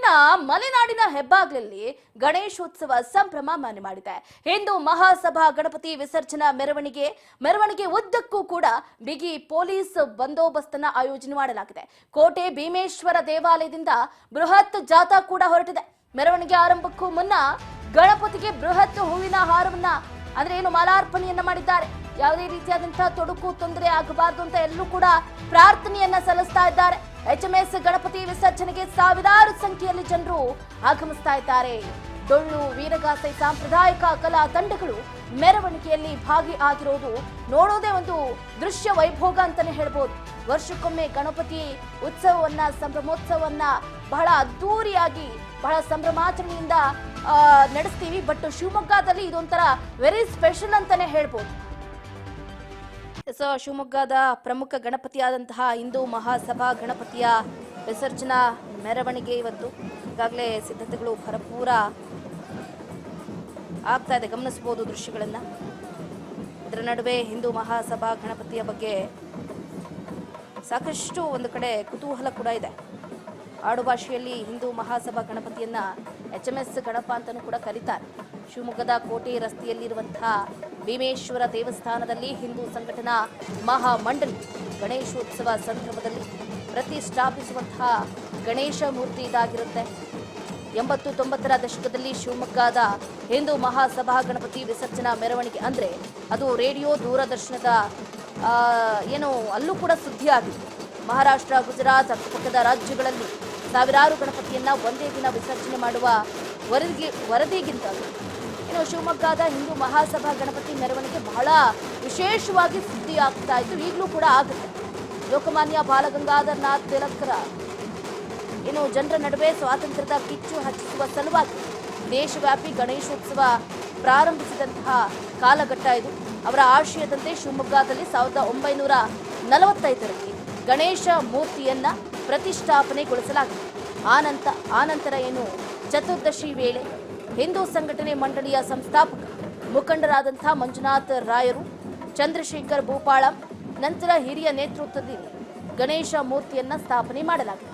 ಇನ್ನ ಮಲೆನಾಡಿನ ಹೆಬ್ಬಾಗ್ಲಲ್ಲಿ ಗಣೇಶೋತ್ಸವ ಸಂಭ್ರಮ ಮನೆ ಮಾಡಿದೆ. ಹಿಂದೂ ಮಹಾಸಭಾ ಗಣಪತಿ ವಿಸರ್ಜನಾ ಮೆರವಣಿಗೆ ಉದ್ದಕ್ಕೂ ಕೂಡ ಬಿಗಿ ಪೊಲೀಸ್ ಬಂದೋಬಸ್ತನ್ನ ಆಯೋಜನೆ ಮಾಡಲಾಗಿದೆ. ಕೋಟೆ ಭೀಮೇಶ್ವರ ದೇವಾಲಯದಿಂದ ಬೃಹತ್ ಜಾಥಾ ಕೂಡ ಹೊರಟಿದೆ. ಮೆರವಣಿಗೆ ಆರಂಭಕ್ಕೂ ಮುನ್ನ ಗಣಪತಿಗೆ ಬೃಹತ್ ಹೂವಿನ ಹಾರವನ್ನ ಅಂದ್ರೆ ಏನು ಮಾಲಾರ್ಪಣೆಯನ್ನ ಮಾಡಿದ್ದಾರೆ. ಯಾವುದೇ ರೀತಿಯಾದಂತಹ ತೊಡಕು ತೊಂದರೆ ಆಗಬಾರದು ಅಂತ ಎಲ್ಲರೂ ಕೂಡ ಪ್ರಾರ್ಥನೆಯನ್ನ ಸಲ್ಲಿಸ್ತಾ ಇದ್ದಾರೆ. HMS ಗಣಪತಿ ವಿಸರ್ಜನೆಗೆ ಸಾವಿರಾರು ಸಂಖ್ಯೆಯಲ್ಲಿ ಜನರು ಆಗಮಿಸ್ತಾ ಇದ್ದಾರೆ. ಡೊಳ್ಳು ವೀರಗಾಸೆ ಸಾಂಪ್ರದಾಯಿಕ ಕಲಾ ತಂಡಗಳು ಮೆರವಣಿಗೆಯಲ್ಲಿ ಭಾಗಿಯಾಗಿರೋದು ನೋಡೋದೇ ಒಂದು ದೃಶ್ಯ ವೈಭೋಗ ಅಂತಾನೆ ಹೇಳ್ಬೋದು. ವರ್ಷಕ್ಕೊಮ್ಮೆ ಗಣಪತಿ ಉತ್ಸವವನ್ನ ಸಂಭ್ರಮೋತ್ಸವವನ್ನ ಬಹಳ ಅದ್ದೂರಿಯಾಗಿ ಬಹಳ ಸಂಭ್ರಮಾಚರಣೆಯಿಂದ ನಡೆಸ್ತೀವಿ. ಬಟ್ ಶಿವಮೊಗ್ಗದಲ್ಲಿ ಇದೊಂಥರ ವೆರಿ ಸ್ಪೆಷಲ್ ಅಂತಾನೆ ಹೇಳ್ಬೋದು. ಶಿವಮೊಗ್ಗದ ಪ್ರಮುಖ ಗಣಪತಿಯಾದಂತಹ ಹಿಂದೂ ಮಹಾಸಭಾ ಗಣಪತಿಯ ವಿಸರ್ಜನಾ ಮೆರವಣಿಗೆ ಇವತ್ತು ಈಗಾಗಲೇ ಸಿದ್ಧತೆಗಳು ಭರಪೂರ ಆಗ್ತಾ ಇದೆ, ಗಮನಿಸಬಹುದು ದೃಶ್ಯಗಳನ್ನ. ಇದರ ನಡುವೆ ಹಿಂದೂ ಮಹಾಸಭಾ ಗಣಪತಿಯ ಬಗ್ಗೆ ಸಾಕಷ್ಟು ಒಂದು ಕಡೆ ಕುತೂಹಲ ಕೂಡ ಇದೆ. ಆಡುಭಾಷೆಯಲ್ಲಿ ಹಿಂದೂ ಮಹಾಸಭಾ ಗಣಪತಿಯನ್ನ HMS ಗಣಪ ಅಂತಲೂ ಕೂಡ ಕರೀತಾರೆ. ಶಿವಮೊಗ್ಗದ ಕೋಟೆ ರಸ್ತೆಯಲ್ಲಿರುವಂತಹ ಭೀಮೇಶ್ವರ ದೇವಸ್ಥಾನದಲ್ಲಿ ಹಿಂದೂ ಸಂಘಟನಾ ಮಹಾಮಂಡಳಿ ಗಣೇಶೋತ್ಸವ ಸಂದರ್ಭದಲ್ಲಿ ಪ್ರತಿಷ್ಠಾಪಿಸುವಂತಹ ಗಣೇಶ ಮೂರ್ತಿ ಇದಾಗಿರುತ್ತೆ. 80-90ರ ದಶಕದಲ್ಲಿ ಶಿವಮೊಗ್ಗದ ಹಿಂದೂ ಮಹಾಸಭಾ ಗಣಪತಿ ವಿಸರ್ಜನಾ ಮೆರವಣಿಗೆ ಅಂದ್ರೆ ಅದು ರೇಡಿಯೋ ದೂರದರ್ಶನದ ಏನು ಅಲ್ಲೂ ಕೂಡ ಸುದ್ದಿ ಆಗಿದೆ. ಮಹಾರಾಷ್ಟ್ರ, ಗುಜರಾತ್ ಅಕ್ಕಪಕ್ಕದ ರಾಜ್ಯಗಳಲ್ಲಿ ಸಾವಿರಾರು ಗಣಪತಿಯನ್ನ ಒಂದೇ ದಿನ ವಿಸರ್ಜನೆ ಮಾಡುವ ವರದಿಗಿಂತ ಇನ್ನು ಶಿವಮೊಗ್ಗದ ಹಿಂದೂ ಮಹಾಸಭಾ ಗಣಪತಿ ಮೆರವಣಿಗೆ ಬಹಳ ವಿಶೇಷವಾಗಿ ಸುದ್ದಿ ಆಗ್ತಾ ಇತ್ತು, ಈಗಲೂ ಕೂಡ ಆಗುತ್ತೆ. ಲೋಕಮಾನ್ಯ ಬಾಲಗಂಗಾಧರನಾಥ್ ತಿಲಕರ ಇನ್ನು ಜನರ ನಡುವೆ ಸ್ವಾತಂತ್ರ್ಯದ ಕಿಚ್ಚು ಹಚ್ಚಿಸುವ ಸಲುವಾಗಿ ದೇಶವ್ಯಾಪಿ ಗಣೇಶೋತ್ಸವ ಪ್ರಾರಂಭಿಸಿದಂತಹ ಕಾಲಘಟ್ಟ ಇದು. ಅವರ ಆಶಯದಂತೆ ಶಿವಮೊಗ್ಗದಲ್ಲಿ 1945ರಲ್ಲಿ ಗಣೇಶ ಮೂರ್ತಿಯನ್ನ ಪ್ರತಿಷ್ಠಾಪನೆಗೊಳಿಸಲಾಗಿದೆ. ಆನಂತರ ಏನು ಚತುರ್ದಶಿ ವೇಳೆ ಹಿಂದೂ ಸಂಘಟನೆ ಮಂಡಳಿಯ ಸಂಸ್ಥಾಪಕ ಮುಖಂಡರಾದಂತಹ ಮಂಜುನಾಥ್ ರಾಯರು, ಚಂದ್ರಶೇಖರ್ ಭೂಪಾಳಂ ನಂತರ ಹಿರಿಯ ನೇತೃತ್ವದಲ್ಲಿ ಗಣೇಶ ಮೂರ್ತಿಯನ್ನ ಸ್ಥಾಪನೆ ಮಾಡಲಾಗಿದೆ.